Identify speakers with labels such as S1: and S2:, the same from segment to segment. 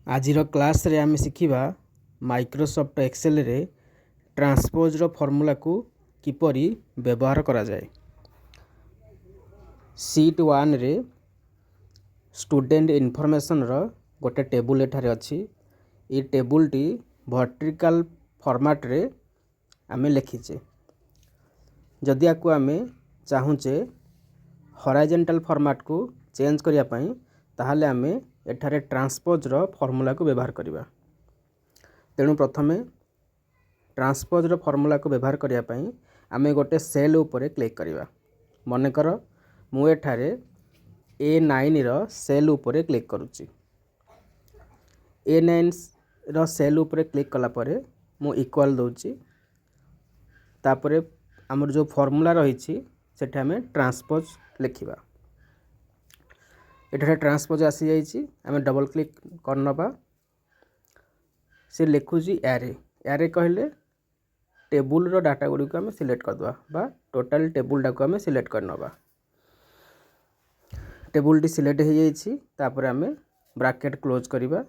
S1: आजिर class रे आमे शिखिबा Microsoft Excel रे ट्रांसपोज रो फॉर्मूला को किपरि व्यवहार करा जाए। शीट 1 रे स्टूडेंट इनफॉरमेशन रो गोटे टेबुल एठारे अछि। ए टेबुल टी वर्टिकल फॉर्मेट रे आमे लिखिचे। जदि आकु आमे चाहुचे हॉरिजॉन्टल फॉर्मेट को चेंज करिया पई ताहाले आमे एठारे ट्रांसपोज रो फॉर्मूला को व्यवहार करिबा। तेणु प्रथमे ट्रांसपोज रो फॉर्मूला को व्यवहार करिया पई आमे गोटे सेल ऊपर क्लिक करिबा। मने कर मु एठारे A9 रो सेल ऊपर क्लिक करूची। A9 रो सेल ऊपर क्लिक कला परे मु इक्वल दोची। तापरे हमर जो फॉर्मूला रहिछि सेठा में ट्रांसपोज लिखिबा। एठारे ट्रांसपोज आसी जाइछि। आमे डबल क्लिक करनबा से लिखुजी एरे। एरे कहले टेबुल रो डाटा गुडी को आमे सिलेक्ट करदबा बा टोटल टेबुल डा को आमे सिलेक्ट करनबा। टेबुल टी सिलेक्ट हो जाइछि। तापर आमे ब्रैकेट क्लोज करिबा,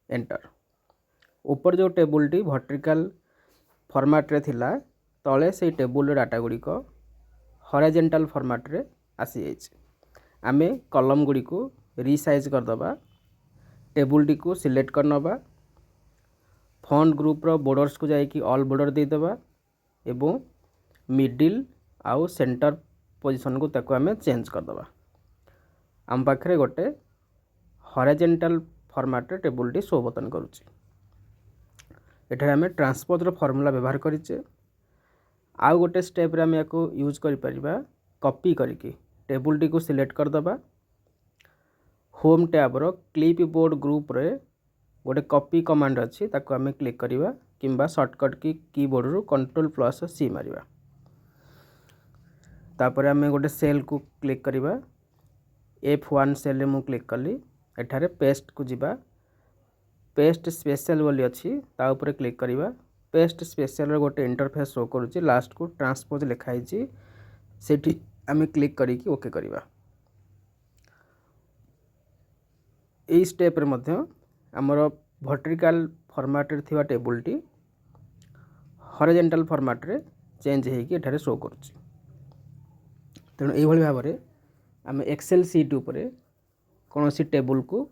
S1: एंटर। ऊपर जो टेबुल टी वर्टिकल फॉर्मेट रे थिला तळे से टेबुल रो डाटा गुडी को हॉरिजॉन्टल फॉर्मेट रे आसी जाइछि। आमे कॉलम गुडी को रीसाइज कर दबा। टेबुल टी को सिलेक्ट करनबा। फॉन्ट ग्रुप रो बॉर्डर्स को जाई कि ऑल बॉर्डर दे दबा एवं मिडिल आउ सेंटर पोजीशन को ताको आमे चेंज कर दबा। आम पाखरे गोटे हॉरिजॉन्टल फॉर्मेट रे टेबुल टी शो बटन करूची। एठारे आमे ट्रांसपोज रो फार्मूला व्यवहार करिचे। आउ गोटे स्टेप रे आमे याको यूज करि परिबा कॉपी करिके टेबुल टी को सिलेक्ट कर दबा। होम टैब रो क्लिप बोर्ड ग्रुप रे गोटे कॉपी कमांड अछि ताको आमे क्लिक करिबा किंबा शॉर्टकट की कीबोर्ड रो Ctrl+C मारिबा। तापर आमे गोटे सेल को क्लिक करिबा। F1 सेल रे मु क्लिक कली। एठारे पेस्ट को जिबा। पेस्ट स्पेशल बोली अछि ता ऊपर क्लिक करिबा। पेस्ट स्पेशल रो गोटे इंटरफेस शो करूची। लास्ट को ट्रांसपोज लिखाई छी सेठी आमे क्लिक करी कि ओके करिबा। ए स्टेप रे मध्य हमर वर्टिकल फॉर्मेट रे थिवा टेबुल टी हॉरिजॉन्टल फॉर्मेट रे चेंज हे कि एठारे शो करूची। तेणु एई भली भाबरे आमे एक्सेल शीट ऊपर कोनोसी टेबुल को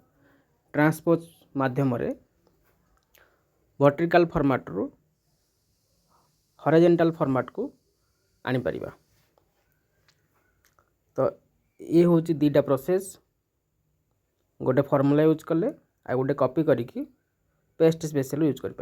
S1: ट्रांसपोज माध्यम रे वर्टिकल फॉर्मेट रो हॉरिजॉन्टल फॉर्मेट को आनी परिबा। तो ये होची दीटा प्रोसेस। गोटे फॉर्मूला यूज कले आ गोटे कॉपी करिकी पेस्ट स्पेशल यूज कर।